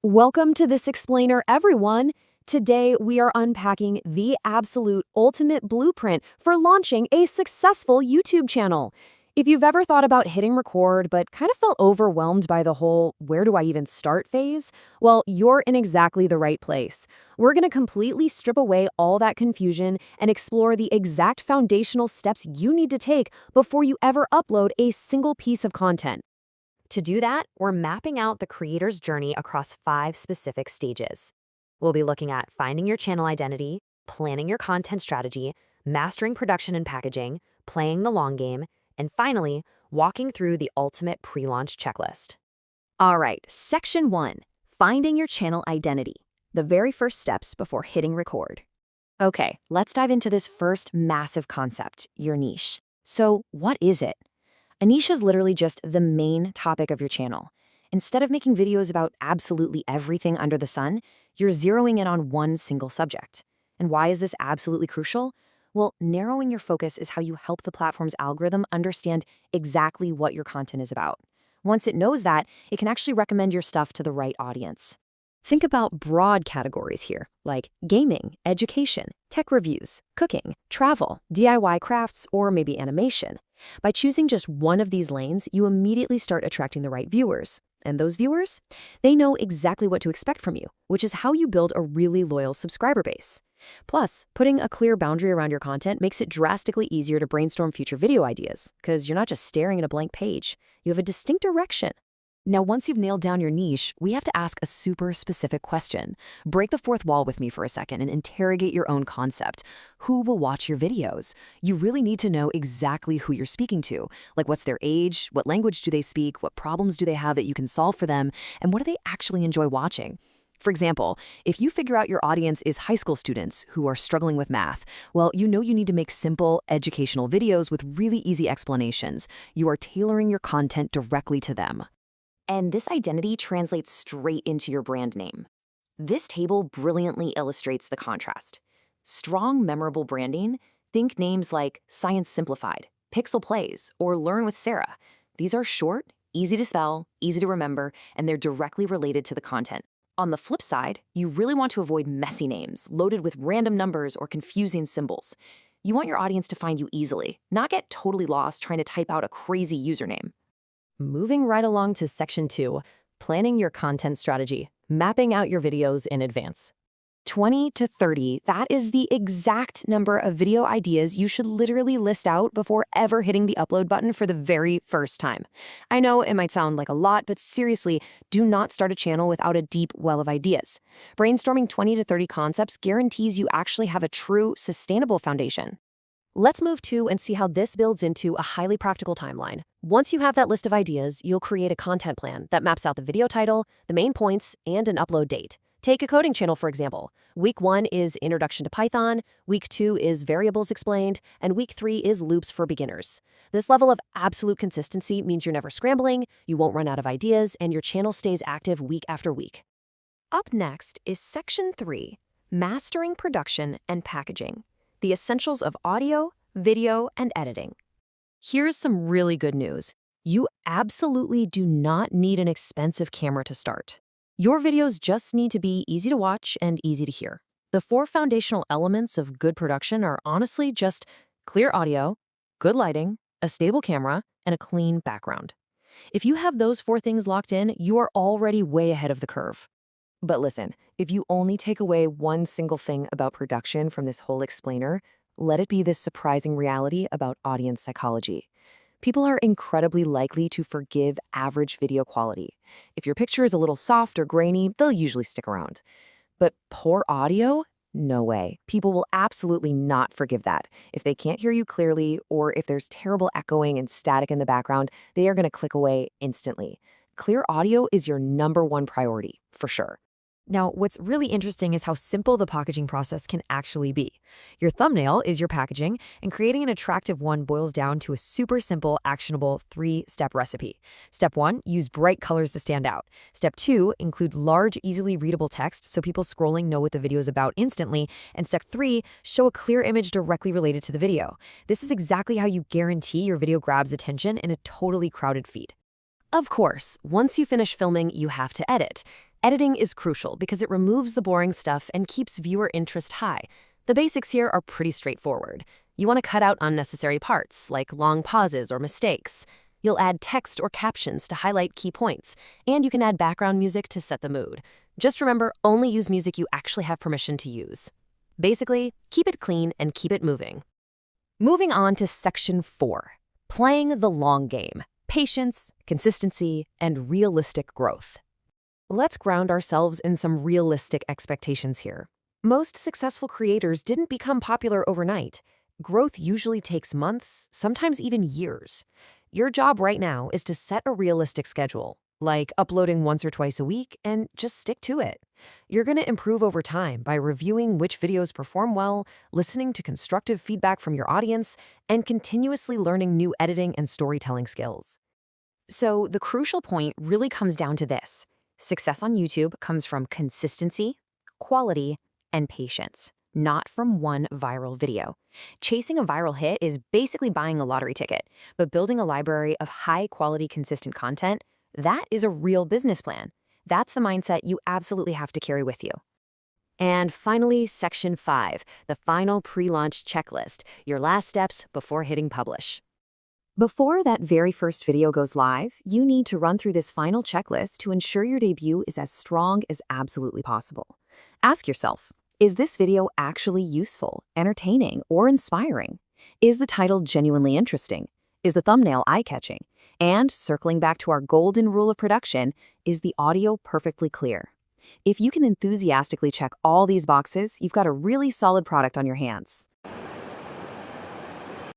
Welcome to This Explainer, everyone. Today, we are unpacking the absolute ultimate blueprint for launching a successful YouTube channel. If you've ever thought about hitting record but kind of felt overwhelmed by the whole where do I even start phase, well, you're in exactly the right place. We're going to completely strip away all that confusion and explore the exact foundational steps you need to take before you ever upload a single piece of content. To do that, we're mapping out the creator's journey across 5 specific stages. We'll be looking at finding your channel identity, planning your content strategy, mastering production and packaging, playing the long game, and finally, walking through the ultimate pre-launch checklist. All right, Section 1, finding your channel identity, the very first steps before hitting record. Okay, let's dive into this first massive concept, your niche. So, what is it? A niche is literally just the main topic of your channel. Instead of making videos about absolutely everything under the sun, you're zeroing in on one single subject. And why is this absolutely crucial? Well, narrowing your focus is how you help the platform's algorithm understand exactly what your content is about. Once it knows that, it can actually recommend your stuff to the right audience. Think about broad categories here, like gaming, education, tech reviews, cooking, travel, DIY crafts, or maybe animation. By choosing just one of these lanes, you immediately start attracting the right viewers. And those viewers? They know exactly what to expect from you, which is how you build a really loyal subscriber base. Plus, putting a clear boundary around your content makes it drastically easier to brainstorm future video ideas, because you're not just staring at a blank page. You have a distinct direction. Now, once you've nailed down your niche, we have to ask a super specific question. Break the fourth wall with me for a second and interrogate your own concept. Who will watch your videos? You really need to know exactly who you're speaking to. Like, what's their age? What language do they speak? What problems do they have that you can solve for them? And what do they actually enjoy watching? For example, if you figure out your audience is high school students who are struggling with math, well, you know you need to make simple, educational videos with really easy explanations. You are tailoring your content directly to them. And this identity translates straight into your brand name. This table brilliantly illustrates the contrast. Strong, memorable branding, think names like Science Simplified, Pixel Plays, or Learn with Sarah. These are short, easy to spell, easy to remember, and they're directly related to the content. On the flip side, you really want to avoid messy names, loaded with random numbers or confusing symbols. You want your audience to find you easily, not get totally lost trying to type out a crazy username. Moving right along to Section 2, planning your content strategy, mapping out your videos in advance. 20 to 30, that is the exact number of video ideas you should literally list out before ever hitting the upload button for the very first time. I know it might sound like a lot, but seriously, do not start a channel without a deep well of ideas. Brainstorming 20 to 30 concepts guarantees you actually have a true, sustainable foundation. Let's move to and see how this builds into a highly practical timeline. Once you have that list of ideas, you'll create a content plan that maps out the video title, the main points, and an upload date. Take a coding channel, for example. Week 1 is Introduction to Python, Week 2 is Variables Explained, and Week 3 is Loops for Beginners. This level of absolute consistency means you're never scrambling, you won't run out of ideas, and your channel stays active week after week. Up next is Section 3, Mastering Production and Packaging. The essentials of audio, video, and editing. Here's some really good news. You absolutely do not need an expensive camera to start. Your videos just need to be easy to watch and easy to hear. The 4 foundational elements of good production are honestly just clear audio, good lighting, a stable camera, and a clean background. If you have those 4 things locked in, you are already way ahead of the curve. But listen, if you only take away one single thing about production from this whole explainer, let it be this surprising reality about audience psychology. People are incredibly likely to forgive average video quality. If your picture is a little soft or grainy, they'll usually stick around. But poor audio? No way. People will absolutely not forgive that. If they can't hear you clearly, or if there's terrible echoing and static in the background, they are going to click away instantly. Clear audio is your #1 priority, for sure. Now, what's really interesting is how simple the packaging process can actually be. Your thumbnail is your packaging, and creating an attractive one boils down to a super simple, actionable 3-step recipe. Step 1, use bright colors to stand out. Step 2, include large, easily readable text so people scrolling know what the video is about instantly. And step 3, show a clear image directly related to the video. This is exactly how you guarantee your video grabs attention in a totally crowded feed. Of course, once you finish filming, you have to edit. Editing is crucial because it removes the boring stuff and keeps viewer interest high. The basics here are pretty straightforward. You want to cut out unnecessary parts, like long pauses or mistakes. You'll add text or captions to highlight key points, and you can add background music to set the mood. Just remember, only use music you actually have permission to use. Basically, keep it clean and keep it moving. Moving on to Section 4, playing the long game, patience, consistency, and realistic growth. Let's ground ourselves in some realistic expectations here. Most successful creators didn't become popular overnight. Growth usually takes months, sometimes even years. Your job right now is to set a realistic schedule, like uploading once or twice a week, and just stick to it. You're going to improve over time by reviewing which videos perform well, listening to constructive feedback from your audience, and continuously learning new editing and storytelling skills. So the crucial point really comes down to this. Success on YouTube comes from consistency, quality, and patience, not from one viral video. Chasing a viral hit is basically buying a lottery ticket, but building a library of high-quality, consistent content, that is a real business plan. That's the mindset you absolutely have to carry with you. And finally, Section 5, the final pre-launch checklist, your last steps before hitting publish. Before that very first video goes live, you need to run through this final checklist to ensure your debut is as strong as absolutely possible. Ask yourself, is this video actually useful, entertaining, or inspiring? Is the title genuinely interesting? Is the thumbnail eye-catching? And circling back to our golden rule of production, is the audio perfectly clear? If you can enthusiastically check all these boxes, you've got a really solid product on your hands.